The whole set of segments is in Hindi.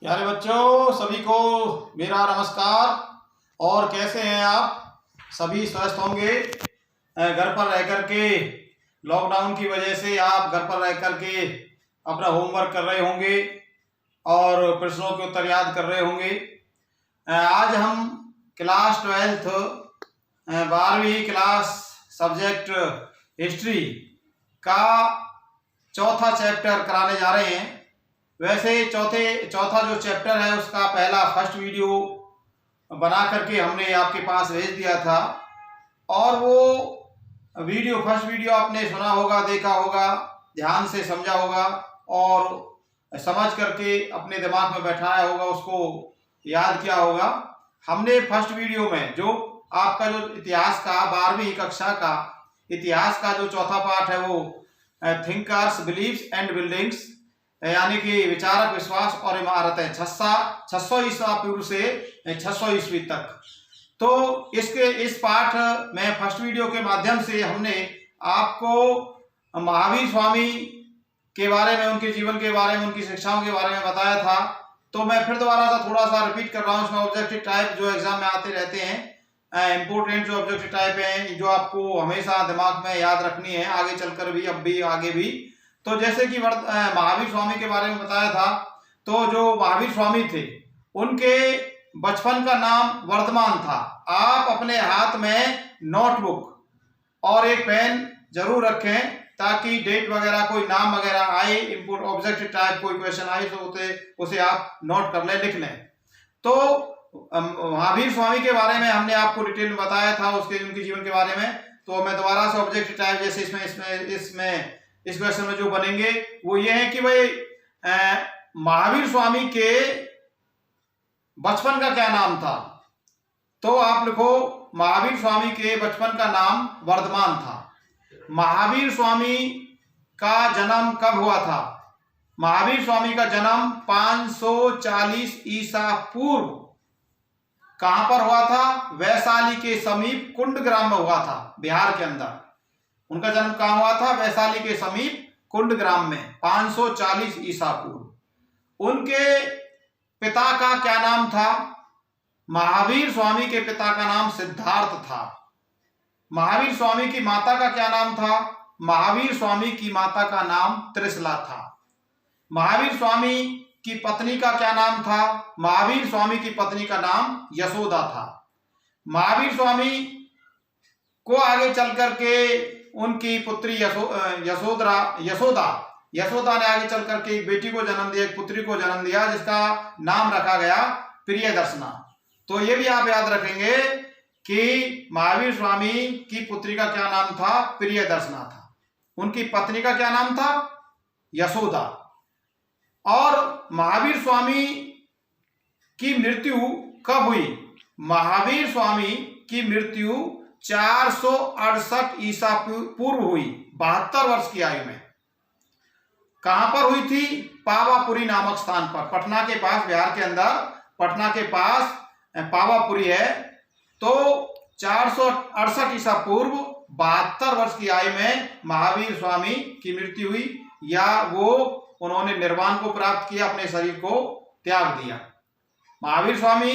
प्यारे बच्चों, सभी को मेरा नमस्कार। और कैसे हैं आप? सभी स्वस्थ होंगे। घर पर रह कर के लॉकडाउन की वजह से आप घर पर रह कर के अपना होमवर्क कर रहे होंगे और प्रश्नों के उत्तर याद कर रहे होंगे। आज हम क्लास 12 12वीं क्लास सब्जेक्ट हिस्ट्री का चौथा चैप्टर कराने जा रहे हैं। वैसे चौथा जो चैप्टर है उसका पहला फर्स्ट वीडियो बना करके हमने आपके पास भेज दिया था और वो फर्स्ट वीडियो आपने सुना होगा, देखा होगा, ध्यान से समझा होगा और समझ करके अपने दिमाग में बैठाया होगा, उसको याद किया होगा। हमने फर्स्ट वीडियो में जो आपका जो इतिहास का 12वीं कक्षा का इतिहास का जो चौथा पार्ट है वो थिंकर्स, बिलीफ्स एंड बिल्डिंग्स यानी कि विचारक, विश्वास और इमारतें 600 ईसा पूर्व से 600 ईस्वी तक। तो इस पाठ में फर्स्ट वीडियो के माध्यम से हमने आपको महावीर स्वामी के बारे में, उनके जीवन के बारे में, उनकी शिक्षाओं के बारे में बताया था। तो मैं फिर दोबारा थोड़ा सा रिपीट कर रहा हूँ। इसमें ऑब्जेक्टिव टाइप जो एग्जाम में आते रहते हैं, इंपोर्टेंट जो ऑब्जेक्टिव टाइप है, जो आपको हमेशा दिमाग में याद रखनी है आगे चलकर भी, अब भी, आगे भी। तो जैसे कि महावीर स्वामी के बारे में बताया था, तो जो महावीर स्वामी थे उनके बचपन का नाम वर्धमान था। आप अपने हाथ में नोटबुक और एक पेन जरूर रखें ताकि डेट वगैरह, कोई नाम वगैरह आए, इनपुट ऑब्जेक्टिव टाइप कोई क्वेश्चन आए तो उसे आप नोट कर लें, लिख लें। तो महावीर स्वामी के बारे में हमने आपको डिटेल में बताया था, उनके जीवन के बारे में। तो मैं दोबारा से ऑब्जेक्टिव टाइप जैसे इसमें इस क्वेश्चन में जो बनेंगे वो ये है कि भाई महावीर स्वामी के बचपन का क्या नाम था। तो आप लिखो महावीर स्वामी के बचपन का नाम वर्धमान था। महावीर स्वामी का जन्म कब हुआ था? महावीर स्वामी का जन्म 540 ईसा पूर्व कहां पर हुआ था? वैशाली के समीप कुंड ग्राम में हुआ था, बिहार के अंदर। उनका जन्म कहां हुआ था? वैशाली के समीप कुंड ग्राम में, 540 ईसा पूर्व। उनके पिता का क्या नाम था? महावीर स्वामी के पिता का नाम सिद्धार्थ था। महावीर स्वामी की माता का क्या नाम था? महावीर स्वामी की माता का नाम त्रिशला था। महावीर स्वामी की पत्नी का क्या नाम था? महावीर स्वामी की पत्नी का नाम यशोदा था। महावीर स्वामी को आगे चल करके उनकी पुत्री यशोदा ने आगे चल करके एक बेटी को जन्म दिया, एक पुत्री को जन्म दिया, जिसका नाम रखा गया प्रियदर्शना। तो ये भी आप याद रखेंगे कि महावीर स्वामी की पुत्री का क्या नाम था? प्रियदर्शना था। उनकी पत्नी का क्या नाम था? यशोदा। और महावीर स्वामी की मृत्यु कब हुई? महावीर स्वामी की मृत्यु 468 ईसा पूर्व हुई, 72 वर्ष की आयु में। कहां पर हुई थी? पावापुरी नामक स्थान पर, पटना के पास, बिहार के अंदर पटना के पास पावापुरी है। तो 468 ईसा पूर्व 72 वर्ष की आयु में महावीर स्वामी की मृत्यु हुई, या उन्होंने निर्वाण को प्राप्त किया, अपने शरीर को त्याग दिया। महावीर स्वामी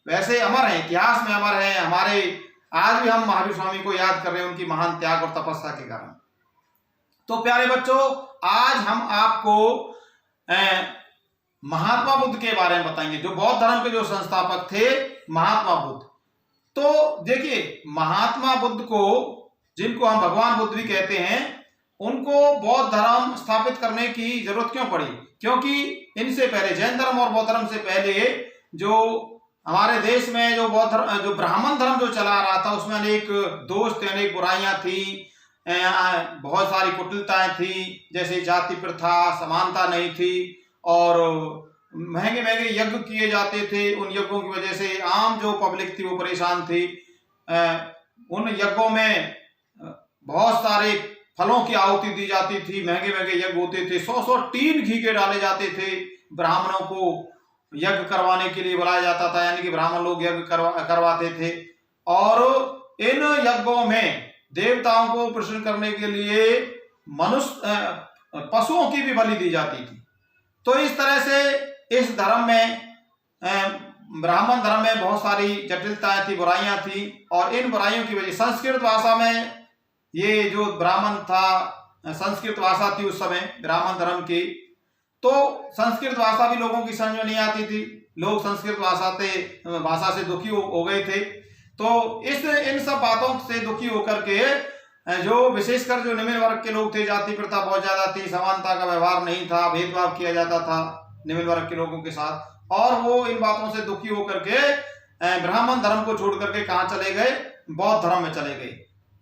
वैसे अमर हैं, इतिहास में अमर हैं। हमारे आज भी हम महावीर स्वामी को याद कर रहे हैं उनकी महान त्याग और तपस्या के कारण। तो प्यारे बच्चों, आज हम आपको महात्मा बुद्ध के बारे में बताएंगे, जो बौद्ध धर्म के जो संस्थापक थे, महात्मा बुद्ध। तो देखिए, महात्मा बुद्ध को, जिनको हम भगवान बुद्ध भी कहते हैं, उनको बौद्ध धर्म स्थापित करने की जरूरत क्यों पड़ी? क्योंकि इनसे पहले, जैन धर्म और बौद्ध धर्म से पहले, जो हमारे देश में जो ब्राह्मण धर्म जो चला रहा था, उसमें अनेक दोष थे, अनेक बुराइयां थी, बहुत सारी कुटिलताएं थी, जैसे जाति प्रथा, समानता नहीं थी, और महंगे महंगे यज्ञ किए जाते थे। उन यज्ञों की वजह से आम जो पब्लिक थी वो परेशान थी। उन यज्ञों में बहुत सारे फलों की आहुति दी जाती थी, महंगे महंगे यज्ञ होते थे, 100 टीन घी के डाले जाते थे। ब्राह्मणों को यज्ञ करवाने के लिए बुलाया जाता था, यानी कि ब्राह्मण लोग यज्ञ करवाते थे। और इन यज्ञों में देवताओं को प्रसन्न करने के लिए पशुओं की भी बलि दी जाती थी। तो इस तरह से इस धर्म में ब्राह्मण धर्म में बहुत सारी जटिलताएं थी, बुराइयां थी, और इन बुराइयों की वजह संस्कृत भाषा में, ये जो ब्राह्मण था, संस्कृत भाषा थी उस समय ब्राह्मण धर्म की, तो संस्कृत भाषा भी लोगों की समझ में नहीं आती थी। लोग संस्कृत भाषा से दुखी हो गए थे। तो इन सब बातों से दुखी होकर के जो विशेषकर जो निम्न वर्ग के लोग थे, जाति प्रथा बहुत ज्यादा थी, समानता का व्यवहार नहीं था, भेदभाव किया जाता था निम्न वर्ग के लोगों के साथ, और वो इन बातों से दुखी होकर के ब्राह्मण धर्म को छोड़ करके कहाँ चले गए? बौद्ध धर्म में चले गए।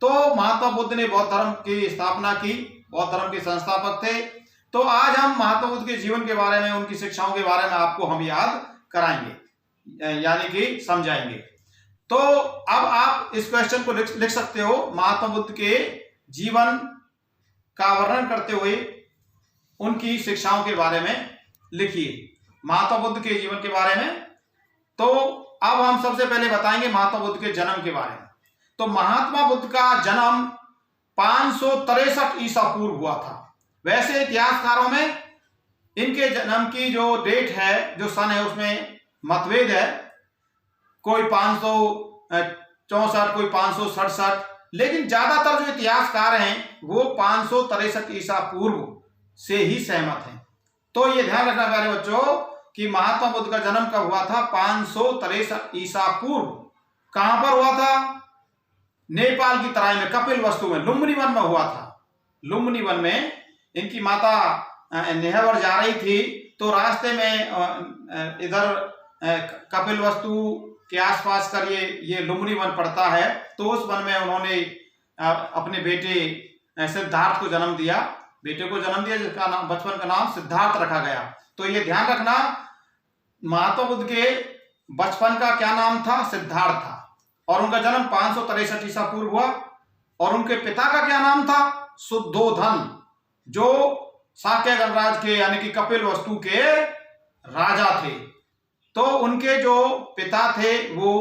तो महात्मा बुद्ध ने बौद्ध धर्म की स्थापना की, बौद्ध धर्म के संस्थापक थे। तो आज हम महात्मा बुद्ध के जीवन के बारे में, उनकी शिक्षाओं के बारे में आपको हम याद कराएंगे, यानी कि समझाएंगे। तो अब आप इस क्वेश्चन को लिख सकते हो, महात्मा बुद्ध के जीवन का वर्णन करते हुए उनकी शिक्षाओं के बारे में लिखिए, महात्मा बुद्ध के जीवन के बारे में। तो अब हम सबसे पहले बताएंगे महात्मा बुद्ध के जन्म के बारे में। तो महात्मा बुद्ध का जन्म 563 ईसा पूर्व हुआ था। वैसे इतिहासकारों में इनके जन्म की जो डेट है, जो सन है, उसमें मतभेद है। कोई 564, कोई 567, लेकिन ज्यादातर जो इतिहासकार हैं वो 563 ईसा पूर्व से ही सहमत हैं। तो ये ध्यान रखना प्यारे बच्चों कि महात्मा बुद्ध का जन्म कब हुआ था? 563 ईसा पूर्व। कहां पर हुआ था? नेपाल की तराई में कपिलवस्तु में, लुम्बिनी वन में हुआ था। लुम्बिनी वन में इनकी माता नेहवर जा रही थी, तो रास्ते में इधर कपिलवस्तु के आसपास कर ये लुम्बिनी वन पड़ता है। तो उस वन में उन्होंने अपने बेटे सिद्धार्थ को जन्म दिया, जिसका नाम, बचपन का नाम सिद्धार्थ रखा गया। तो ये ध्यान रखना, महात्मा बुद्ध के बचपन का क्या नाम था? सिद्धार्थ था, और उनका जन्म 563 ईसा पूर्व हुआ। और उनके पिता का क्या नाम था? शुद्धोधन, जो शाक्य गणराज्य के यानी कि कपिलवस्तु के राजा थे। तो उनके जो पिता थे वो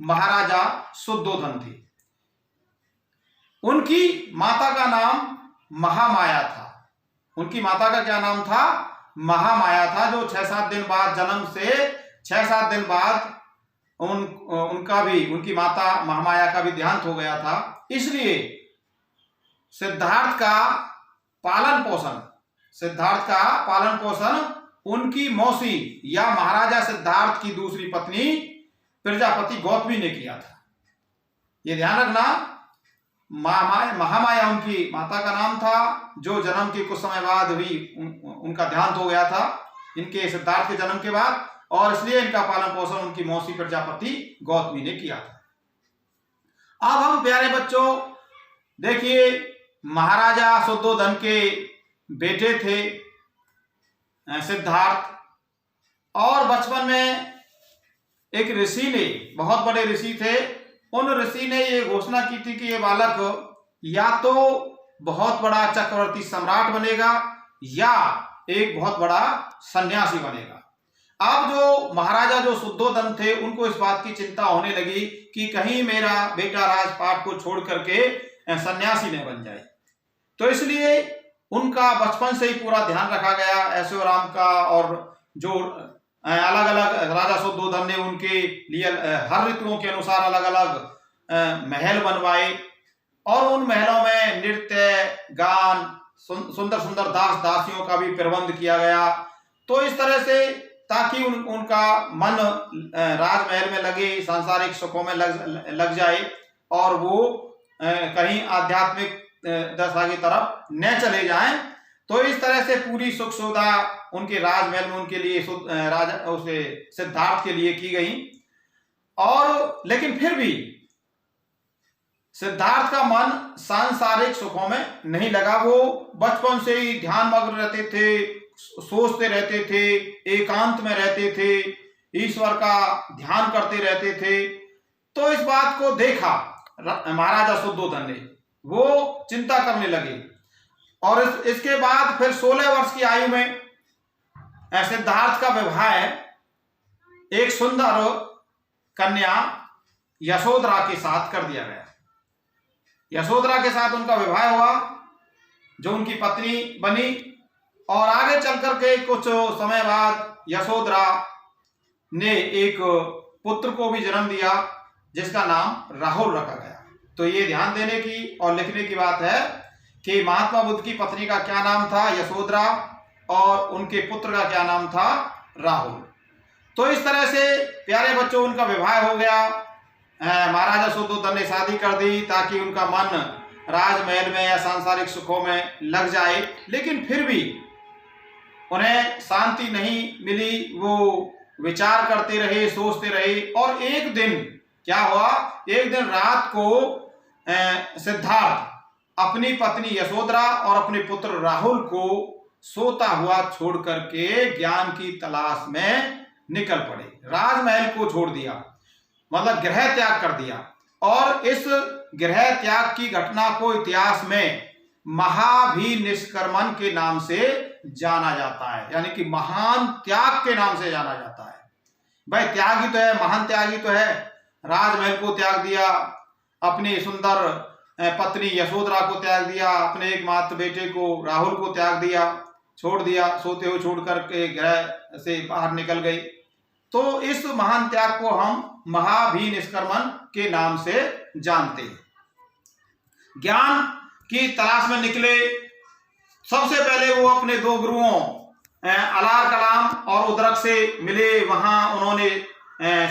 महाराजा शुद्धोधन थे। उनकी माता का नाम महामाया था। उनकी माता का क्या नाम था? महामाया था, जो 6-7 दिन बाद, जन्म से 6-7 दिन बाद उनकी माता महामाया का भी देहांत हो गया था। इसलिए सिद्धार्थ का पालन पोषण उनकी मौसी या महाराजा सिद्धार्थ की दूसरी पत्नी प्रजापति गौतमी ने किया था। ये ध्यान रखना, महामाया उनकी माता का नाम था, जो जन्म के कुछ समय बाद भी उनका देहांत हो गया था इनके सिद्धार्थ के जन्म के बाद, और इसलिए इनका पालन पोषण उनकी मौसी प्रजापति गौतमी ने किया था। अब हम प्यारे बच्चों देखिए, महाराजा शुद्धोधन के बेटे थे सिद्धार्थ, और बचपन में एक ऋषि ने, बहुत बड़े ऋषि थे, उन ऋषि ने ये घोषणा की थी कि ये बालक या तो बहुत बड़ा चक्रवर्ती सम्राट बनेगा या एक बहुत बड़ा सन्यासी बनेगा। अब जो महाराजा जो शुद्धोधन थे, उनको इस बात की चिंता होने लगी कि कहीं मेरा बेटा राजपाट को छोड़ करके सन्यासी न बन जाए। तो इसलिए उनका बचपन से ही पूरा ध्यान रखा गया, ऐशोआराम का, और जो अलग अलग राजा शुद्धोधन ने उनके लिए हर ऋतुओं के अनुसार अलग अलग महल बनवाए, और उन महलों में नृत्य, गान, सुंदर सुंदर दास दासियों का भी प्रबंध किया गया। तो इस तरह से, ताकि उनका मन राजमहल में लगे, सांसारिक सुखों में लग जाए, और वो कहीं आध्यात्मिक दशा की तरफ न चले जाएं। तो इस तरह से पूरी सुख सुविधा उनके राजमहल में उनके लिए, सिद्धार्थ के लिए की गई। और लेकिन फिर भी सिद्धार्थ का मन सांसारिक सुखों में नहीं लगा। वो बचपन से ही ध्यान मग्न रहते थे, सोचते रहते थे, एकांत में रहते थे, ईश्वर का ध्यान करते रहते थे। तो इस बात को देखा महाराजा शुद्धोधन ने, वो चिंता करने लगे, और इसके बाद फिर 16 वर्ष की आयु में सिद्धार्थ का विवाह एक सुंदर कन्या यशोधरा के साथ कर दिया गया। यशोधरा के साथ उनका विवाह हुआ, जो उनकी पत्नी बनी, और आगे चल करके कुछ समय बाद यशोधरा ने एक पुत्र को भी जन्म दिया जिसका नाम राहुल रखा गया। तो ये ध्यान देने की और लिखने की बात है कि महात्मा बुद्ध की पत्नी का क्या नाम था, यशोधरा, और उनके पुत्र का क्या नाम था, राहुल। तो इस तरह से प्यारे बच्चों उनका विवाह हो गया। महाराजा शुद्धोधन ने शादी कर दी ताकि उनका मन राजमहल में या सांसारिक सुखों में लग जाए, लेकिन फिर भी उन्हें शांति नहीं मिली। वो विचार करते रहे, सोचते रहे, और एक दिन क्या हुआ, एक दिन रात को सिद्धार्थ अपनी पत्नी यशोधरा और अपने पुत्र राहुल को सोता हुआ छोड़ करके ज्ञान की तलाश में निकल पड़े। राजमहल को छोड़ दिया, मतलब गृह त्याग कर दिया। और इस गृह त्याग की घटना को इतिहास में महाभिनिष्क्रमण के नाम से जाना जाता है, यानी कि महान त्याग के नाम से जाना जाता है। भाई त्यागी तो है, महान त्यागी तो है। राजमहल को त्याग दिया, अपनी सुंदर पत्नी यशोधरा को त्याग दिया, अपने एकमात्र बेटे को राहुल को त्याग दिया, छोड़ दिया, सोते हुए छोड़ करके गृह से बाहर निकल गई। तो इस महान त्याग को हम महाभिनिष्क्रमण के नाम से जानते हैं। ज्ञान की तलाश में निकले। सबसे पहले वो अपने दो गुरुओं अलार कलाम और उदरक से मिले। वहां उन्होंने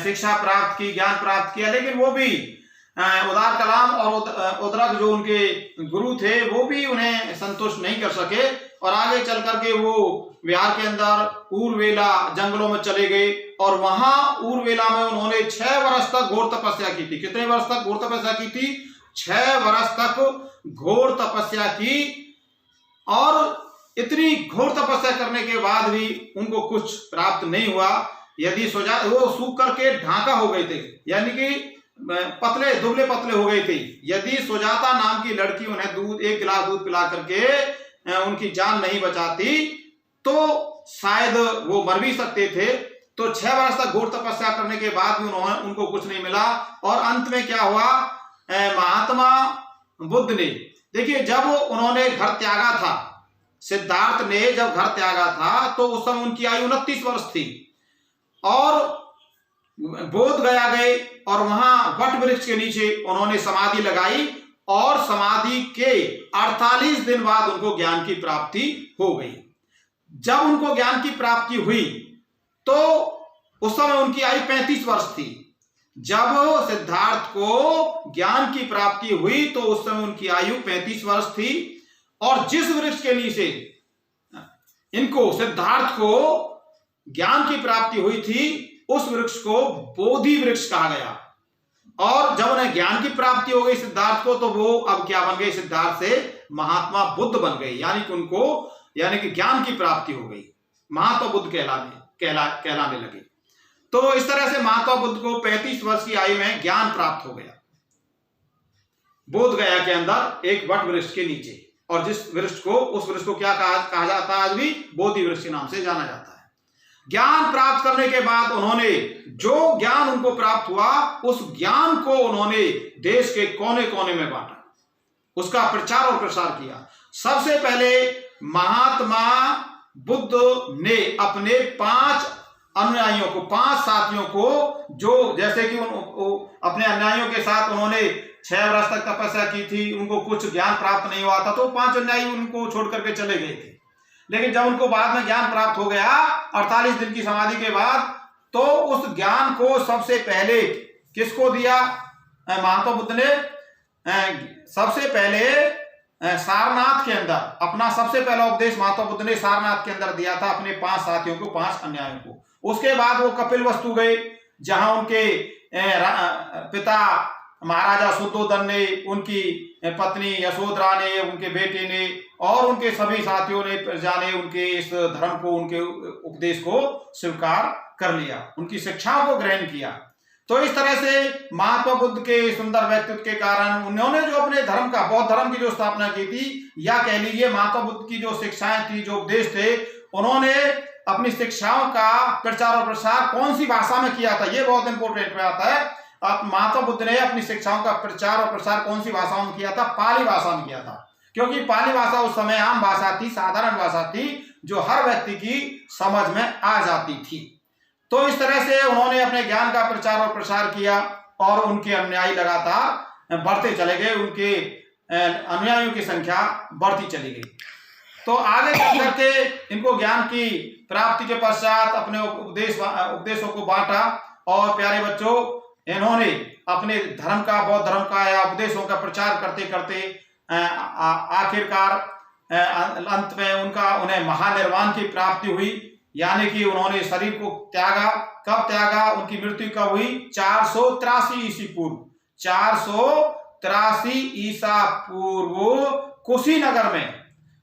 शिक्षा प्राप्त की, ज्ञान प्राप्त किया, लेकिन वो भी उदार कलाम और उदरक जो उनके गुरु थे वो भी उन्हें संतुष्ट नहीं कर सके, और आगे चल करके वो बिहार के अंदर उर्वेला जंगलों में चले गए, और वहां उर्वेला में उन्होंने 6 वर्ष तक घोर तपस्या की थी। कितने वर्ष तक घोर तपस्या की थी? 6 वर्ष तक घोर तपस्या की। और इतनी घोर तपस्या करने के बाद भी उनको कुछ प्राप्त नहीं हुआ। यदि वो सूख करके ढांका हो गए थे, यानी कि पतले दुबले पतले हो गए थे। यदि सुजाता नाम की लड़की उन्हें एक गिलास दूध पिला करके उनकी जान नहीं बचाती तो शायद वो मर भी सकते थे। तो 6 वर्ष तक घोर तपस्या करने के बाद भी उनको कुछ नहीं मिला। और अंत में क्या हुआ, महात्मा बुद्ध ने, देखिए जब उन्होंने घर त्यागा था, सिद्धार्थ ने जब घर त्यागा था तो उस समय उनकी आयु 29 वर्ष थी, और बोध गया गए और वहां वट वृक्ष के नीचे उन्होंने समाधि लगाई, और समाधि के 48 दिन बाद उनको ज्ञान की प्राप्ति हो गई। जब उनको ज्ञान की प्राप्ति हुई तो उस समय उनकी आयु 35 वर्ष थी। जब सिद्धार्थ को ज्ञान की प्राप्ति हुई तो उस समय उनकी आयु 35 वर्ष थी। और जिस वृक्ष के नीचे इनको सिद्धार्थ को ज्ञान की प्राप्ति हुई थी उस वृक्ष को बोधि वृक्ष कहा गया। और जब उन्हें ज्ञान की प्राप्ति हो गई सिद्धार्थ को, तो वो अब क्या बन गए, सिद्धार्थ से महात्मा बुद्ध बन गए, यानी कि उनको ज्ञान की प्राप्ति हो गई, महात्मा बुद्ध कहलाने लगे। तो इस तरह से महात्मा बुद्ध को 35 वर्ष की आयु में ज्ञान प्राप्त हो गया, बोध गया के अंदर एक वट वृक्ष के नीचे। और जिस वृक्ष को, उस वृक्ष को क्या कहा जाता है, आज भी बोधि वृक्ष के नाम से जाना जाता है। ज्ञान प्राप्त करने के बाद उन्होंने जो ज्ञान उनको प्राप्त हुआ उस ज्ञान को उन्होंने देश के कोने कोने में बांटा, उसका प्रचार और प्रसार किया। सबसे पहले महात्मा बुद्ध ने अपने 5 अनुयायियों को, 5 साथियों को, जो जैसे कि अपने अनुयायियों के साथ उन्होंने 6 वर्ष तक तपस्या की थी, उनको कुछ ज्ञान प्राप्त नहीं हुआ था, तो 5 अनुयायी उनको छोड़ करके चले गए थे। लेकिन जब उनको बाद में ज्ञान प्राप्त हो गया 48 दिन की समाधि के बाद, तो उस ज्ञान को सबसे पहले किसको दिया, महात्मा बुद्ध ने सबसे पहले सारनाथ के अंदर अपना सबसे पहला उपदेश महात्मा बुद्ध ने सारनाथ के अंदर दिया था अपने 5 साथियों को, 5 अनुयायियों को। उसके बाद वो कपिलवस्तु गए, जहां उनके पिता महाराजा शुद्धोधन ने, उनकी पत्नी यशोधरा ने, उनके बेटे ने और उनके सभी साथियों ने, प्रजा ने उनके इस धर्म को, उनके उपदेश को स्वीकार कर लिया, उनकी शिक्षाओं को ग्रहण किया। तो इस तरह से महात्मा बुद्ध के सुंदर व्यक्तित्व के कारण उन्होंने जो अपने धर्म का, बौद्ध धर्म की जो स्थापना की थी, या कह लीजिए महात्मा बुद्ध की जो शिक्षाएं थी, जो उपदेश थे, उन्होंने अपनी शिक्षाओं का प्रचार और प्रसार कौन सी भाषा में किया था, ये बहुत इंपॉर्टेंट बात है। महात्मा बुद्ध ने अपनी शिक्षाओं का प्रचार और प्रसार कौन सी भाषा में किया था, पाली भाषा में किया था, क्योंकि पाली भाषा उस समय आम भाषा थी, साधारण भाषा थी। जो हर व्यक्ति की समझ में आ जाती थी। तो इस तरह से उन्होंने अपने ज्ञान का प्रचार और प्रसार किया और उनके अनुयायी लगातार बढ़ते चले गए, उनके अनुयायियों की संख्या बढ़ती चली गई। तो आगे चल करके इनको ज्ञान की प्राप्ति के पश्चात अपने उपदेशों को बांटा और प्यारे बच्चों, इन्होंने अपने धर्म का, बौद्ध धर्म का या उपदेशों का प्रचार करते करते आखिरकार अंत में उन्हें महानिर्वाण की प्राप्ति हुई, यानी कि उन्होंने शरीर को त्यागा। कब त्यागा? उनकी मृत्यु कब हुई? 483 ईसा पूर्व। 483 ईसा पूर्व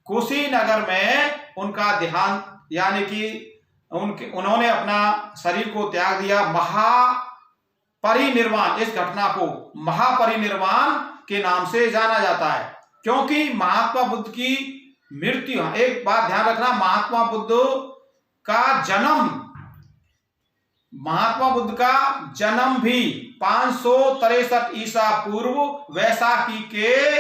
कुशीनगर में उनका देहांत, यानी कि उन्होंने अपना शरीर को त्याग दिया। महापरिनिर्वाण, इस घटना को महापरिनिर्वाण के नाम से जाना जाता है, क्योंकि महात्मा बुद्ध की मृत्यु, एक बात ध्यान रखना, महात्मा बुद्ध का जन्म भी 563 ईसा पूर्व वैसाखी के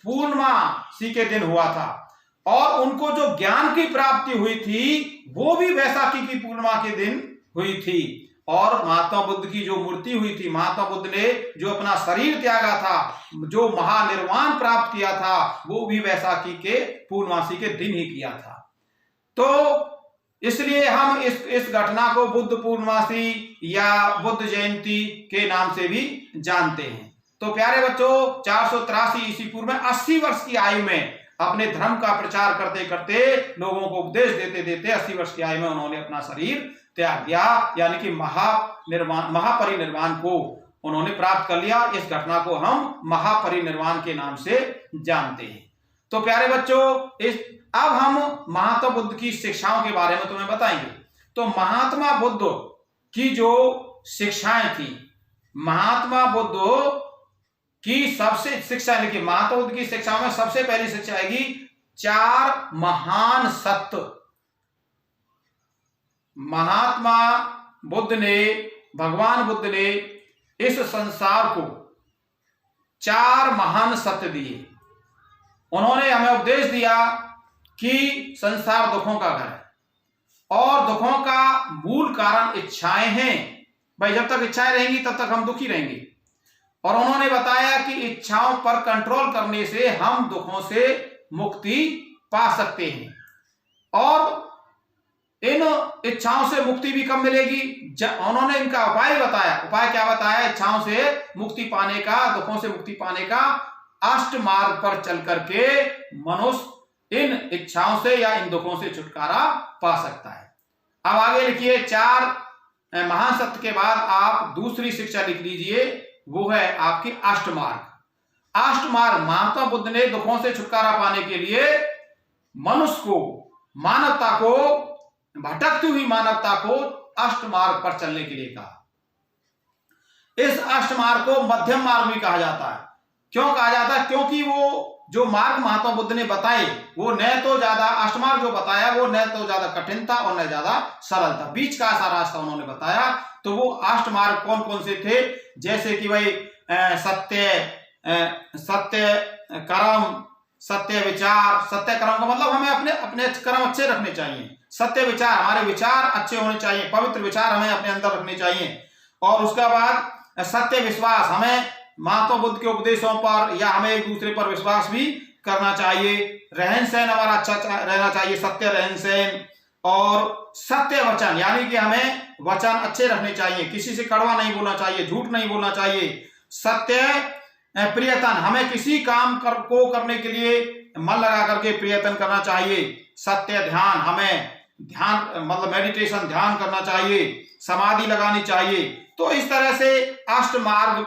पूर्णमासी के दिन हुआ था, और उनको जो ज्ञान की प्राप्ति हुई थी वो भी वैसाखी की पूर्णिमा के दिन हुई थी। और महात्मा बुद्ध की जो मूर्ति हुई थी, महात्मा बुद्ध ने जो अपना शरीर त्यागा था, जो महानिर्वाण प्राप्त किया था, वो भी वैसाखी के पूर्णमासी के दिन ही किया था। तो इसलिए हम इस घटना को बुद्ध पूर्णमासी या बुद्ध जयंती के नाम से भी जानते हैं। तो प्यारे बच्चों, 483 ईसा पूर्व में 80 वर्ष की आयु में अपने धर्म का प्रचार करते करते, लोगों को उपदेश देते देते 80 वर्ष की आयु में उन्होंने अपना शरीर त्याग दिया, यानी कि महापरिनिर्वाण को उन्होंने प्राप्त कर लिया। इस घटना को हम महापरिनिर्वाण के नाम से जानते हैं। तो प्यारे बच्चों, अब हम महात्मा बुद्ध की शिक्षाओं के बारे में तुम्हें बताएंगे। तो महात्मा बुद्ध की जो शिक्षाएं थी, महात्मा बुद्ध की सबसे शिक्षा लिखी, महात्मा बुद्ध की शिक्षा में सबसे पहली शिक्षा आएगी 4 महान सत्य। महात्मा बुद्ध ने, भगवान बुद्ध ने इस संसार को 4 महान सत्य दिए। उन्होंने हमें उपदेश दिया कि संसार दुखों का घर है और दुखों का मूल कारण इच्छाएं हैं। भाई, जब तक इच्छाएं रहेंगी तब तक हम दुखी रहेंगे। और उन्होंने बताया कि इच्छाओं पर कंट्रोल करने से हम दुखों से मुक्ति पा सकते हैं। और इन इच्छाओं से मुक्ति भी कब मिलेगी? उन्होंने इनका उपाय बताया। उपाय क्या बताया? इच्छाओं से मुक्ति पाने का, दुखों से मुक्ति पाने का अष्ट मार्ग पर चल करके मनुष्य इन इच्छाओं से या इन दुखों से छुटकारा पा सकता है। अब आगे लिखिए, 4 महान सत्य के बाद आप दूसरी शिक्षा लिख लीजिए, वो है आपकी अष्टमार्ग। अष्टमार्ग, महात्मा बुद्ध ने दुखों से छुटकारा पाने के लिए मनुष्य को, मानवता को, भटकती हुई मानवता को अष्टमार्ग पर चलने के लिए कहा। इस अष्टमार्ग को मध्यम मार्ग भी कहा जाता है। क्यों कहा जाता है? क्योंकि वो जो मार्ग महात्मा बुद्ध ने बताए वो न तो ज्यादा, अष्टमार्ग जो बताया वो न तो ज्यादा कठिन था और न ज्यादा सरल था, बीच का ऐसा रास्ता उन्होंने बताया। तो वो अष्टमार्ग कौन कौन से थे? जैसे कि भाई सत्य कर्म, सत्य विचार। सत्य कर्म का मतलब हमें अपने कर्म अच्छे रखने चाहिए। सत्य विचार, हमारे विचार अच्छे होने चाहिए, पवित्र विचार हमें अपने अंदर रखने चाहिए। और उसके बाद सत्य विश्वास, हमें महात्मा बुद्ध के उपदेशों पर या हमें एक दूसरे पर विश्वास भी करना चाहिए। रहन सहन हमारा अच्छा रहना चाहिए, सत्य रहन सहन। और सत्य वचन, यानी कि हमें वचन अच्छे रखने चाहिए, किसी से कड़वा नहीं बोलना चाहिए, झूठ नहीं बोलना चाहिए। सत्य प्रियतन, हमें किसी काम को करने के लिए मन लगा करके प्रयत्न करना चाहिए। सत्य ध्यान, हमें ध्यान मतलब मेडिटेशन, ध्यान करना चाहिए, समाधि लगानी चाहिए। तो इस तरह से अष्टमार्ग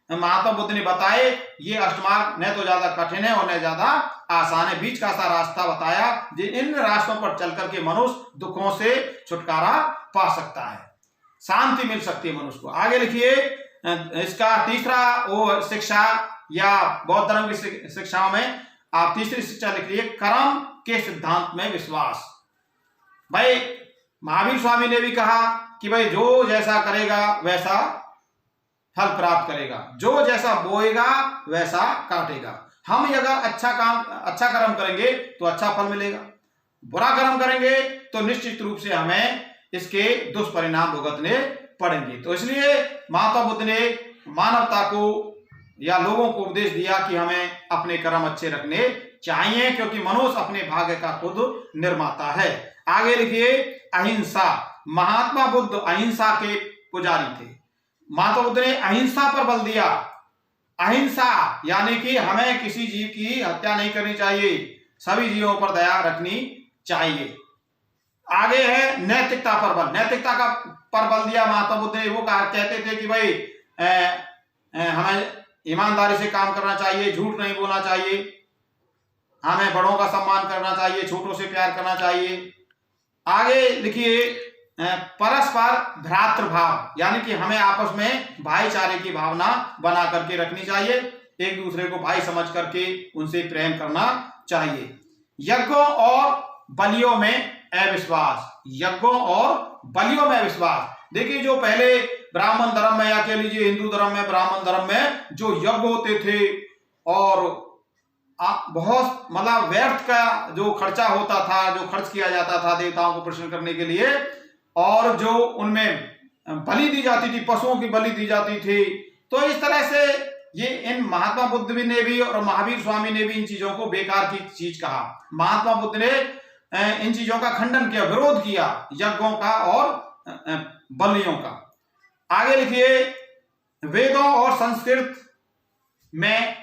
महात्मा बुद्ध ने बताए। ये अष्टमार्ग न तो ज्यादा कठिन है और न ज्यादा आसान है, बीच का सा रास्ता बताया। इन रास्तों पर चल करके मनुष्य दुखों से छुटकारा पा सकता है, शांति मिल सकती है मनुष्य को। आगे लिखिए, इसका तीसरा वो शिक्षा या बौद्ध धर्म की शिक्षाओं में आप तीसरी शिक्षा लिख लीजिए, कर्म के सिद्धांत में विश्वास। भाई, महावीर स्वामी ने भी कहा कि भाई जो जैसा करेगा वैसा फल प्राप्त करेगा, जो जैसा बोएगा वैसा काटेगा। हम अगर अच्छा कर्म करेंगे तो अच्छा फल मिलेगा, बुरा कर्म करेंगे तो निश्चित रूप से हमें इसके दुष्परिणाम भुगतने पड़ेंगे। तो इसलिए महात्मा बुद्ध ने मानवता को या लोगों को उपदेश दिया कि हमें अपने कर्म अच्छे रखने चाहिए, क्योंकि मनुष्य अपने भाग्य का खुद निर्माता है। आगे लिखिए, अहिंसा। महात्मा बुद्ध अहिंसा के पुजारी थे। महात्मा बुद्ध ने अहिंसा पर बल दिया। अहिंसा यानी कि हमें किसी जीव की हत्या नहीं करनी चाहिए, सभी जीवों पर दया रखनी चाहिए। आगे है नैतिकता पर बल। नैतिकता का पर बल दिया महात्मा बुद्ध ने। वो कहते थे कि भाई हमें ईमानदारी से काम करना चाहिए, झूठ नहीं बोलना चाहिए, हमें बड़ों का सम्मान करना चाहिए, छोटों से प्यार करना चाहिए। आगे लिखिए, परस्पर भ्रातृभाव, यानी कि हमें आपस में भाईचारे की भावना बना करके रखनी चाहिए, एक दूसरे को भाई समझ करके उनसे प्रेम करना चाहिए। यज्ञों और बलियों में अविश्वास। यज्ञों और बलियों में अविश्वास। देखिए, जो पहले ब्राह्मण धर्म में या कह लीजिए हिंदू धर्म में, ब्राह्मण धर्म में जो यज्ञ होते थे और बहुत मतलब व्यर्थ का जो खर्चा होता था, जो खर्च किया जाता था देवताओं को प्रसन्न करने के लिए, और जो उनमें बलि दी जाती थी, पशुओं की बलि दी जाती थी। तो इस तरह से ये इन महात्मा बुद्ध ने भी और महावीर स्वामी ने भी इन चीजों को बेकार की चीज कहा। महात्मा बुद्ध ने इन चीजों का खंडन किया, विरोध किया, यज्ञों का और बलियों का। आगे लिखिए, वेदों और संस्कृत में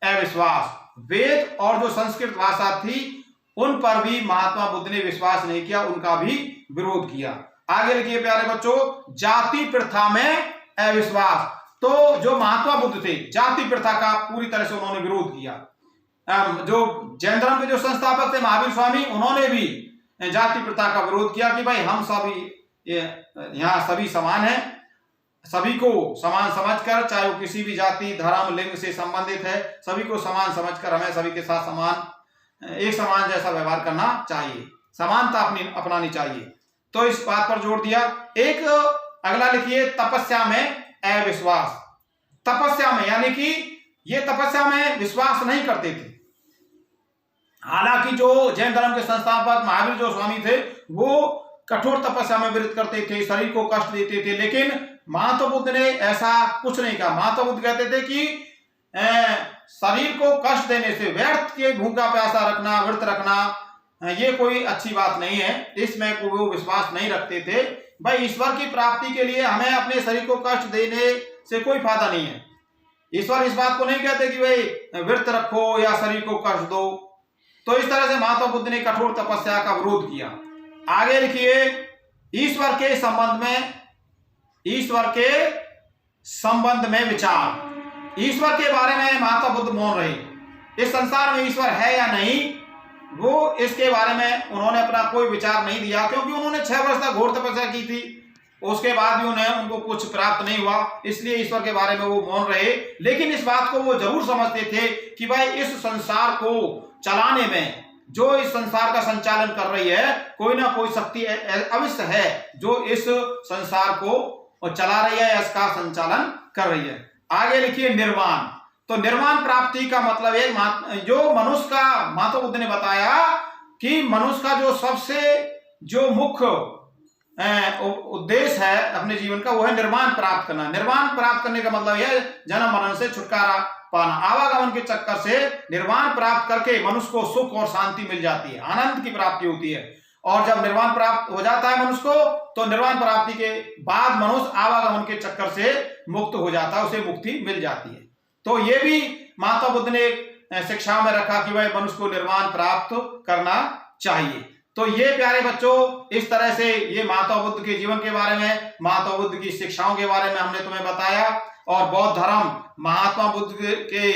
अविश्वास। वेद और जो संस्कृत भाषा थी उन पर भी महात्मा बुद्ध ने विश्वास नहीं किया, उनका भी विरोध किया। आगे लिखिए प्यारे बच्चों, जाति प्रथा में अविश्वास। तो जो महात्मा बुद्ध थे, जाति प्रथा का पूरी तरह से उन्होंने विरोध किया। जो जैन धर्म के जो संस्थापक थे महावीर स्वामी, उन्होंने भी जाति प्रथा का विरोध किया कि भाई हम सभी यहाँ सभी समान हैं, सभी को समान समझकर, चाहे वो किसी भी जाति धर्म लिंग से संबंधित है, सभी को समान समझकर हमें सभी के साथ समान एक समान जैसा व्यवहार करना चाहिए, समानता अपनानी चाहिए। तो इस बात पर जोर दिया। एक अगला लिखिए, तपस्या में अविश्वास। तपस्या में यानी कि ये तपस्या में विश्वास नहीं करते थे। हालांकि जो जैन धर्म के संस्थापक महावीर जो स्वामी थे वो कठोर तपस्या में विरत करते थे, शरीर को कष्ट देते थे, लेकिन महात्मा बुद्ध ने ऐसा कुछ नहीं कहा। महात्मा बुद्ध कहते थे कि शरीर को कष्ट देने से, व्यर्थ के भूखा प्यासा रखना, व्रत रखना, ये कोई अच्छी बात नहीं है। इसमें वो विश्वास नहीं रखते थे। भाई ईश्वर की प्राप्ति के लिए हमें अपने शरीर को कष्ट देने से कोई फायदा नहीं है। ईश्वर इस बात को नहीं कहते कि भाई व्रत रखो या शरीर को कष्ट दो। तो इस तरह से महात्मा बुद्ध ने कठोर तपस्या का विरोध किया। आगे लिखिए, ईश्वर के संबंध में विचार। ईश्वर के बारे में महात्मा बुद्ध मौन रहे। इस संसार में ईश्वर है या नहीं, वो इसके बारे में उन्होंने अपना कोई विचार नहीं दिया, क्योंकि उन्होंने 6 वर्ष तक घोर तपस्या की थी, उसके बाद भी उनको कुछ प्राप्त नहीं हुआ, इसलिए ईश्वर के बारे में वो मौन रहे। लेकिन इस बात को वो जरूर समझते थे कि भाई इस संसार को चलाने में, जो इस संसार का संचालन कर रही है, कोई ना कोई शक्ति अवश्य है जो इस संसार को चला रही है, इसका संचालन कर रही है। आगे लिखिए, निर्वाण। तो निर्वाण प्राप्ति का मतलब है जो मनुष्य का, महात्मा बुद्ध ने बताया कि मनुष्य का जो सबसे जो मुख्य उद्देश्य है अपने जीवन का, वो है निर्वाण प्राप्त करना। निर्वाण प्राप्त करने का मतलब है जन्म मरण से छुटकारा पाना। आवागमन के चक्कर से निर्वाण प्राप्त करके मनुष्य को सुख और शांति मिल जाती है, आनंद की प्राप्ति होती है। और जब निर्वाण प्राप्त हो जाता है मनुष्य को, तो निर्वाण प्राप्ति के बाद मनुष्य आवागमन के चक्कर से मुक्त हो जाता है, उसे मुक्ति मिल जाती है। तो ये भी महात्मा बुद्ध ने शिक्षा में रखा कि भाई मनुष्य को निर्वाण प्राप्त करना चाहिए। तो ये प्यारे बच्चों, इस तरह से ये महात्मा बुद्ध के जीवन के बारे में, महात्मा बुद्ध की शिक्षाओं के बारे में हमने तुम्हें बताया। और बौद्ध धर्म महात्मा बुद्ध के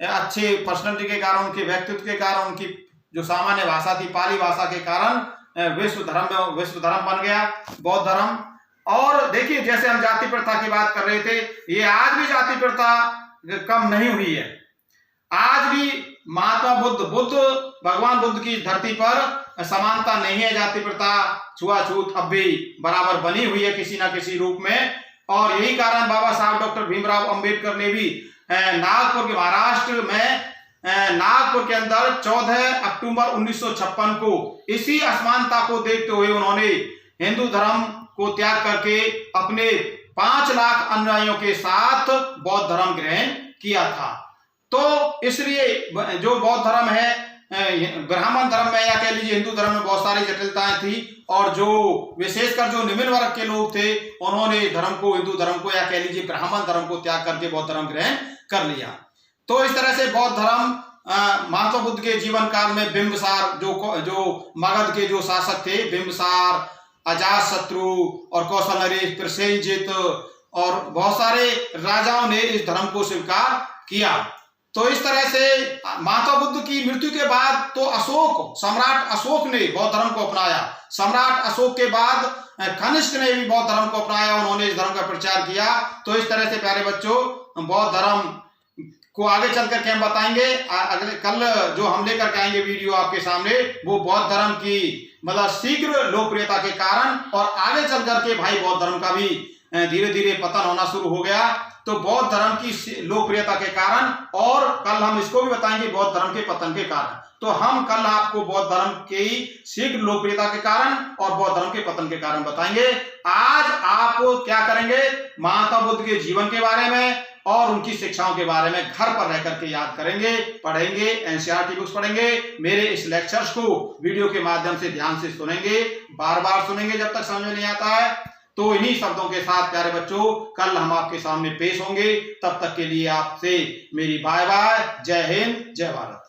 अच्छे पर्सनैलिटी के कारण, उनके व्यक्तित्व के कारण, उनकी जो सामान्य भाषा थी पाली भाषा के कारण विश्व धर्म बन गया बौद्ध धर्म। और देखिए, जैसे हम जाति प्रथा की बात कर रहे थे, ये आज भी जाति प्रथा कम नहीं हुई है। आज भी महात्मा बुद्ध भगवान बुद्ध की धरती पर समानता नहीं है, जाति प्रथा छुआछूत अब भी बराबर बनी हुई है किसी ना किसी रूप में। और यही कारण बाबा साहब डॉक्टर भीमराव अंबेडकर ने भी नागपुर के महाराष्ट्र में नागपुर के अंदर 14 अक्टूबर 1956 को इसी असमानता को देखते हुए उन्होंने हिंदू धर्म को त्याग करके अपने 5 लाख अनुयायियों के साथ बौद्ध धर्म ग्रहण किया था। तो इसलिए जो बौद्ध धर्म है, ब्राह्मण धर्म में या कह लीजिए हिंदू धर्म में बहुत सारी जटिलताएं थी, और जो विशेषकर जो निम्न वर्ग के लोग थे उन्होंने धर्म को, हिंदू धर्म को या कह लीजिए ब्राह्मण धर्म को त्याग करके बौद्ध धर्म ग्रहण कर लिया। तो इस तरह से बौद्ध धर्म महात्मा बुद्ध के जीवन काल में बिंबिसार जो मगध के जो शासक थे, बिंबिसार, अजातशत्रु और कौशल नरेश, प्रसेनजित और बहुत सारे राजाओं ने इस धर्म को स्वीकार किया। तो इस तरह से महात्मा बुद्ध की मृत्यु के बाद तो सम्राट अशोक ने बौद्ध धर्म को अपनाया। सम्राट अशोक के बाद कनिष्क ने भी बौद्ध धर्म को अपनाया, उन्होंने इस धर्म का प्रचार किया। तो इस तरह से प्यारे बच्चों, बौद्ध धर्म को आगे चल करके हम बताएंगे। कल जो हम लेकर के आएंगे वीडियो आपके सामने, वो बौद्ध धर्म की मतलब शीघ्र लोकप्रियता के कारण, और आगे चल करके भाई बौद्ध धर्म का भी धीरे धीरे पतन होना शुरू हो गया। तो बौद्ध धर्म की लोकप्रियता के कारण, और कल हम इसको भी बताएंगे बौद्ध धर्म के पतन के कारण। तो हम कल आपको बौद्ध धर्म की शीघ्र लोकप्रियता के कारण और बौद्ध धर्म के पतन के कारण बताएंगे। आज आप क्या करेंगे, महात्मा बुद्ध के जीवन के बारे में और उनकी शिक्षाओं के बारे में घर पर रह करके याद करेंगे, पढ़ेंगे, एनसीईआरटी बुक्स पढ़ेंगे। मेरे इस लेक्चर्स को वीडियो के माध्यम से ध्यान से सुनेंगे, बार बार सुनेंगे जब तक समझ में नहीं आता है। तो इन्हीं शब्दों के साथ प्यारे बच्चों, कल हम आपके सामने पेश होंगे। तब तक के लिए आपसे मेरी बाय बाय। जय हिंद, जय भारत।